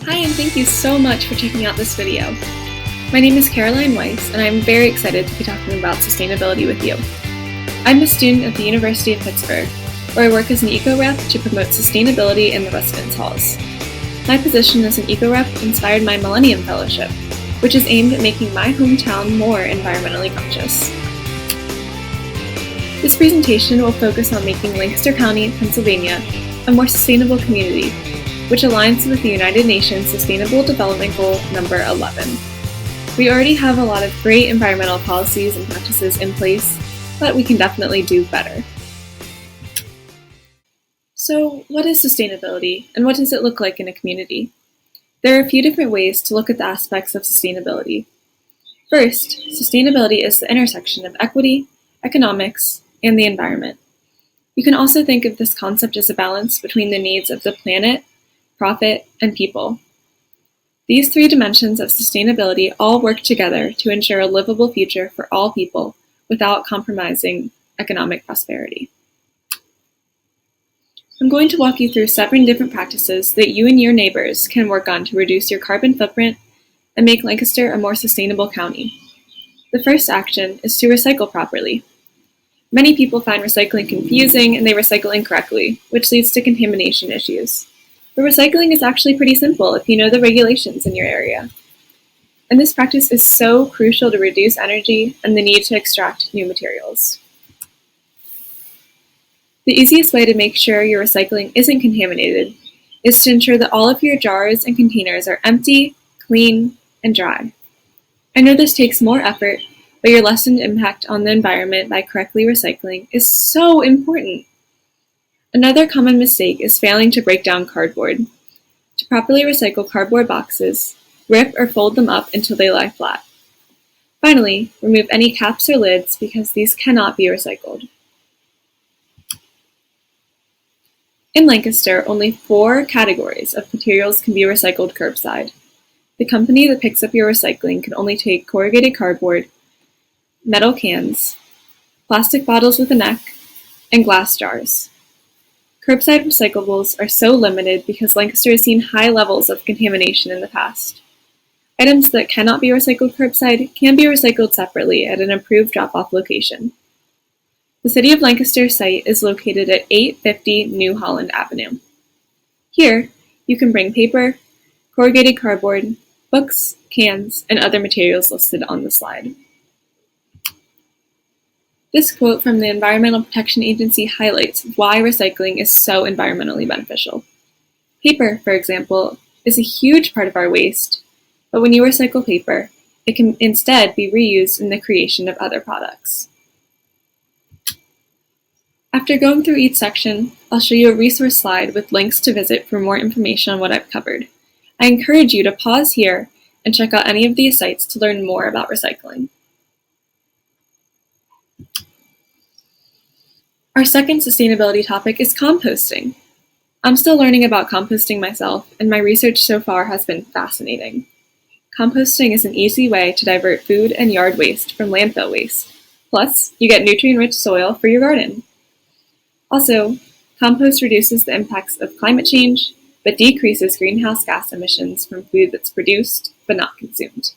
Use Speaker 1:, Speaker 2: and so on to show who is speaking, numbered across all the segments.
Speaker 1: Hi, and thank you so much for checking out this video. My name is Caroline Weiss, and I'm very excited to be talking about sustainability with you. I'm a student at the University of Pittsburgh, where I work as an eco-rep to promote sustainability in the residence halls. My position as an eco-rep inspired my Millennium Fellowship, which is aimed at making my hometown more environmentally conscious. This presentation will focus on making Lancaster County, Pennsylvania, a more sustainable community, which aligns with the United Nations Sustainable Development Goal number 11. We already have a lot of great environmental policies and practices in place, but we can definitely do better. So, what is sustainability, and what does it look like in a community? There are a few different ways to look at the aspects of sustainability. First, sustainability is the intersection of equity, economics, and the environment. You can also think of this concept as a balance between the needs of the planet, profit, and people. These three dimensions of sustainability all work together to ensure a livable future for all people without compromising economic prosperity. I'm going to walk you through 7 different practices that you and your neighbors can work on to reduce your carbon footprint and make Lancaster a more sustainable county. The first action is to recycle properly. Many people find recycling confusing and they recycle incorrectly, which leads to contamination issues. But recycling is actually pretty simple if you know the regulations in your area. And this practice is so crucial to reduce energy and the need to extract new materials. The easiest way to make sure your recycling isn't contaminated is to ensure that all of your jars and containers are empty, clean, and dry. I know this takes more effort, but your lessened impact on the environment by correctly recycling is so important. Another common mistake is failing to break down cardboard. To properly recycle cardboard boxes, rip or fold them up until they lie flat. Finally, remove any caps or lids because these cannot be recycled. In Lancaster, only 4 categories of materials can be recycled curbside. The company that picks up your recycling can only take corrugated cardboard, metal cans, plastic bottles with a neck, and glass jars. Curbside recyclables are so limited because Lancaster has seen high levels of contamination in the past. Items that cannot be recycled curbside can be recycled separately at an approved drop-off location. The City of Lancaster site is located at 850 New Holland Avenue. Here, you can bring paper, corrugated cardboard, books, cans, and other materials listed on the slide. This quote from the Environmental Protection Agency highlights why recycling is so environmentally beneficial. Paper, for example, is a huge part of our waste, but when you recycle paper, it can instead be reused in the creation of other products. After going through each section, I'll show you a resource slide with links to visit for more information on what I've covered. I encourage you to pause here and check out any of these sites to learn more about recycling. Our second sustainability topic is composting. I'm still learning about composting myself, and my research so far has been fascinating. Composting is an easy way to divert food and yard waste from landfill waste. Plus, you get nutrient-rich soil for your garden. Also, compost reduces the impacts of climate change, but decreases greenhouse gas emissions from food that's produced but not consumed.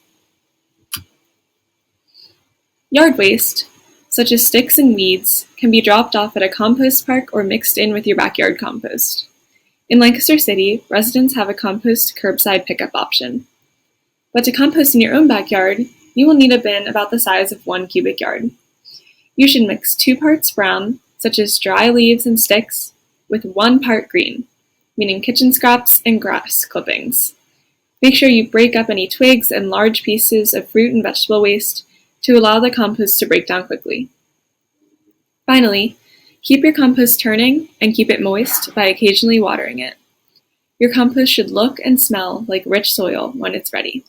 Speaker 1: Yard waste, such as sticks and weeds, can be dropped off at a compost park or mixed in with your backyard compost. In Lancaster City, residents have a compost curbside pickup option. But to compost in your own backyard, you will need a bin about the size of 1 cubic yard. You should mix 2 parts brown, such as dry leaves and sticks, with 1 part green, meaning kitchen scraps and grass clippings. Make sure you break up any twigs and large pieces of fruit and vegetable waste to allow the compost to break down quickly. Finally, keep your compost turning and keep it moist by occasionally watering it. Your compost should look and smell like rich soil when it's ready.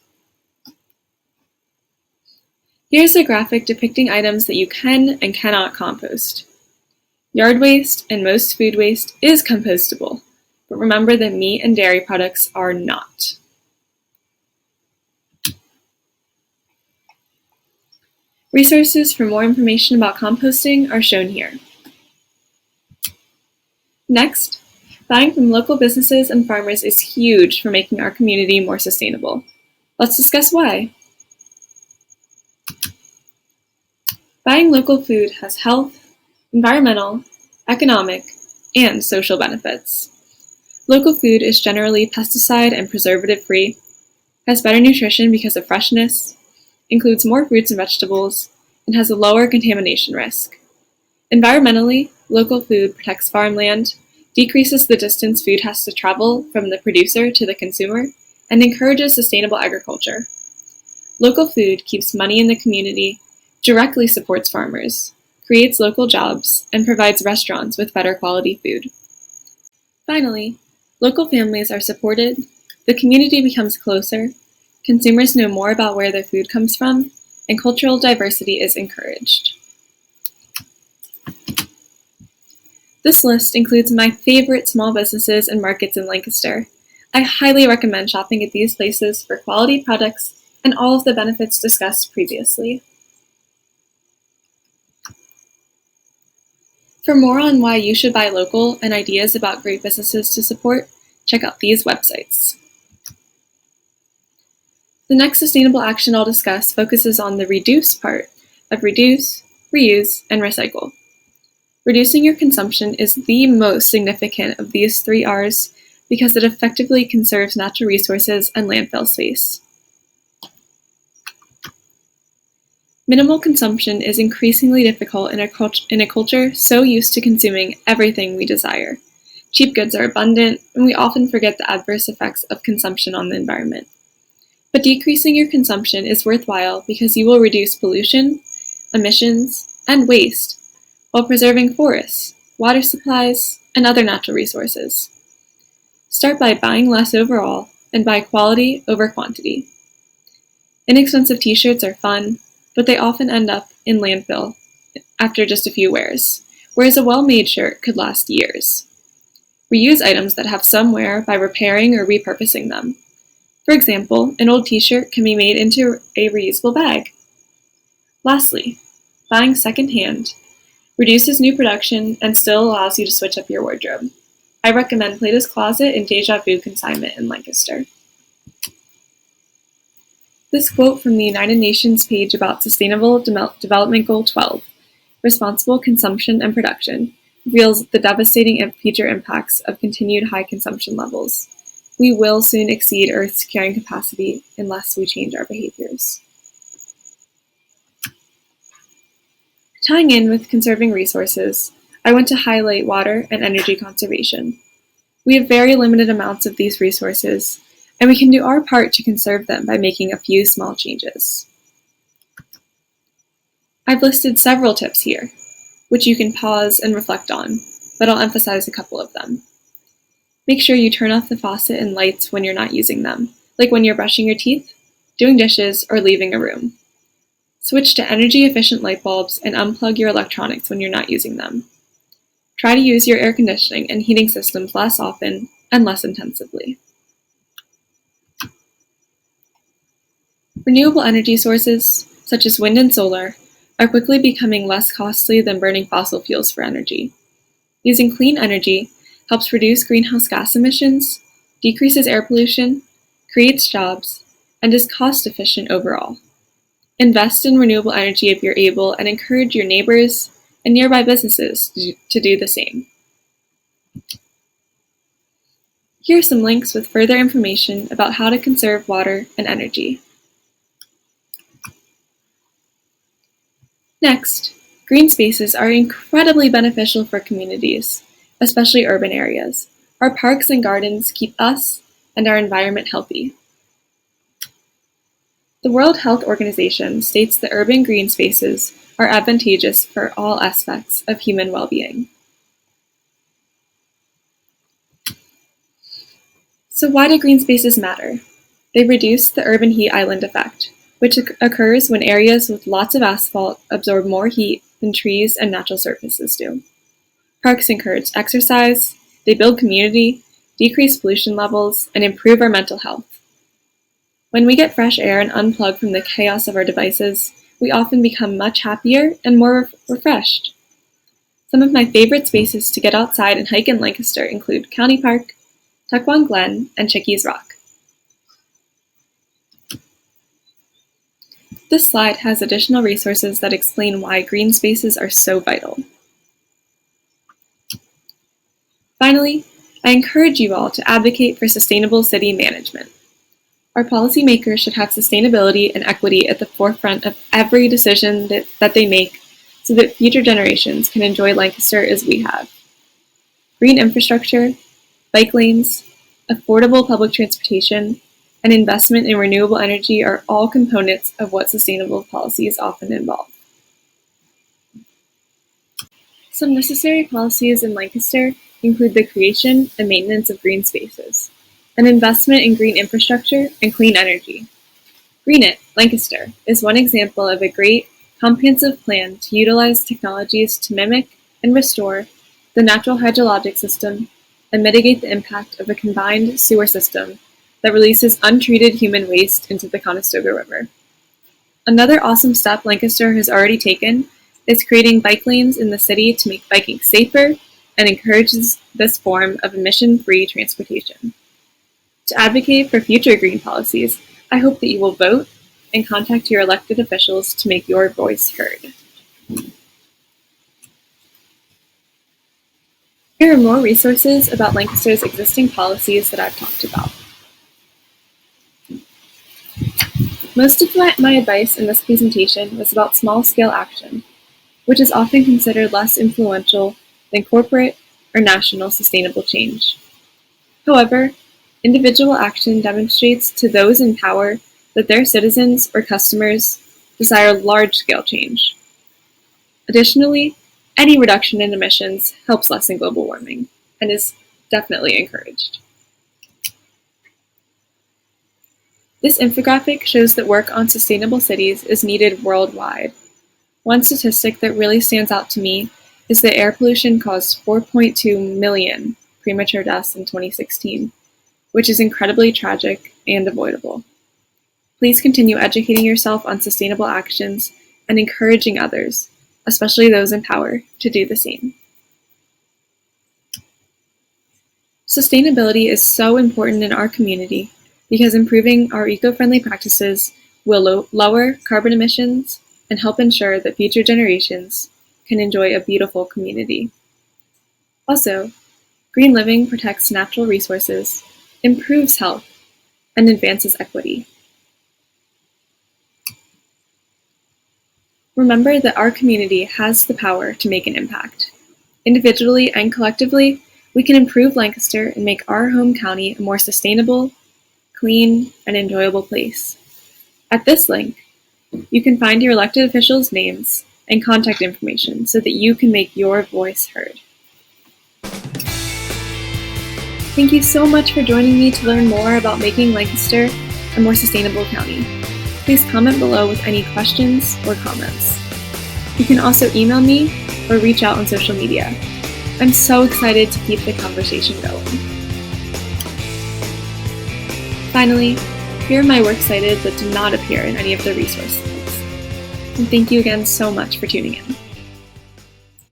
Speaker 1: Here's a graphic depicting items that you can and cannot compost. Yard waste and most food waste is compostable, but remember that meat and dairy products are not. Resources for more information about composting are shown here. Next, Buying from local businesses and farmers is huge for making our community more sustainable. Let's discuss why. Buying local food has health, environmental, economic, and social benefits. Local food is generally pesticide and preservative-free, has better nutrition because of freshness, includes more fruits and vegetables, and has a lower contamination risk. Environmentally, local food protects farmland, decreases the distance food has to travel from the producer to the consumer, and encourages sustainable agriculture. Local food keeps money in the community, directly supports farmers, creates local jobs, and provides restaurants with better quality food. Finally, local families are supported, the community becomes closer, consumers know more about where their food comes from, and cultural diversity is encouraged. This list includes my favorite small businesses and markets in Lancaster. I highly recommend shopping at these places for quality products and all of the benefits discussed previously. For more on why you should buy local and ideas about great businesses to support, check out these websites. The next sustainable action I'll discuss focuses on the reduce part of reduce, reuse, and recycle. Reducing your consumption is the most significant of these 3 R's because it effectively conserves natural resources and landfill space. Minimal consumption is increasingly difficult in a culture so used to consuming everything we desire. Cheap goods are abundant, and we often forget the adverse effects of consumption on the environment. But decreasing your consumption is worthwhile because you will reduce pollution, emissions, and waste, while preserving forests, water supplies, and other natural resources. Start by buying less overall and buy quality over quantity. Inexpensive t-shirts are fun, but they often end up in landfill after just a few wears, whereas a well-made shirt could last years. Reuse items that have some wear by repairing or repurposing them. For example, an old t-shirt can be made into a reusable bag. Lastly, buying secondhand reduces new production and still allows you to switch up your wardrobe. I recommend Plato's Closet and Deja Vu Consignment in Lancaster. This quote from the United Nations page about Sustainable Development Goal 12, Responsible Consumption and Production, reveals the devastating future impacts of continued high consumption levels. We will soon exceed Earth's carrying capacity unless we change our behaviors. Tying in with conserving resources, I want to highlight water and energy conservation. We have very limited amounts of these resources, and we can do our part to conserve them by making a few small changes. I've listed several tips here, which you can pause and reflect on, but I'll emphasize a couple of them. Make sure you turn off the faucet and lights when you're not using them, like when you're brushing your teeth, doing dishes, or leaving a room. Switch to energy-efficient light bulbs and unplug your electronics when you're not using them. Try to use your air conditioning and heating systems less often and less intensively. Renewable energy sources, such as wind and solar, are quickly becoming less costly than burning fossil fuels for energy. Using clean energy helps reduce greenhouse gas emissions, decreases air pollution, creates jobs, and is cost-efficient overall. Invest in renewable energy if you're able and encourage your neighbors and nearby businesses to do the same. Here are some links with further information about how to conserve water and energy. Next, green spaces are incredibly beneficial for communities, especially urban areas. Our parks and gardens keep us and our environment healthy. The World Health Organization states that urban green spaces are advantageous for all aspects of human well-being. So why do green spaces matter? They reduce the urban heat island effect, which occurs when areas with lots of asphalt absorb more heat than trees and natural surfaces do. Parks encourage exercise, they build community, decrease pollution levels, and improve our mental health. When we get fresh air and unplug from the chaos of our devices, we often become much happier and more refreshed. Some of my favorite spaces to get outside and hike in Lancaster include County Park, Tuckwon Glen, and Chickies Rock. This slide has additional resources that explain why green spaces are so vital. Finally, I encourage you all to advocate for sustainable city management. Our policymakers should have sustainability and equity at the forefront of every decision that they make so that future generations can enjoy Lancaster as we have. Green infrastructure, bike lanes, affordable public transportation, and investment in renewable energy are all components of what sustainable policies often involve. Some necessary policies in Lancaster include the creation and maintenance of green spaces, an investment in green infrastructure and clean energy. Green It, Lancaster, is one example of a great, comprehensive plan to utilize technologies to mimic and restore the natural hydrologic system and mitigate the impact of a combined sewer system that releases untreated human waste into the Conestoga River. Another awesome step Lancaster has already taken is creating bike lanes in the city to make biking safer and encourages this form of emission-free transportation. To advocate for future green policies, I hope that you will vote and contact your elected officials to make your voice heard. Here are more resources about Lancaster's existing policies that I've talked about. Most of my advice in this presentation was about small-scale action, which is often considered less influential than corporate or national sustainable change. However, individual action demonstrates to those in power that their citizens or customers desire large-scale change. Additionally, any reduction in emissions helps lessen global warming and is definitely encouraged. This infographic shows that work on sustainable cities is needed worldwide. One statistic that really stands out to me is that air pollution caused 4.2 million premature deaths in 2016, which is incredibly tragic and avoidable. Please continue educating yourself on sustainable actions and encouraging others, especially those in power, to do the same. Sustainability is so important in our community because improving our eco-friendly practices will lower carbon emissions and help ensure that future generations can enjoy a beautiful community. Also, green living protects natural resources, improves health, and advances equity. Remember that our community has the power to make an impact. Individually and collectively, we can improve Lancaster and make our home county a more sustainable, clean, and enjoyable place. At this link, you can find your elected officials' names and contact information so that you can make your voice heard. Thank you so much for joining me to learn more about making Lancaster a more sustainable county. Please comment below with any questions or comments. You can also email me or reach out on social media. I'm so excited to keep the conversation going. Finally, here are my works cited that do not appear in any of the resource links. And thank you again so much for tuning in.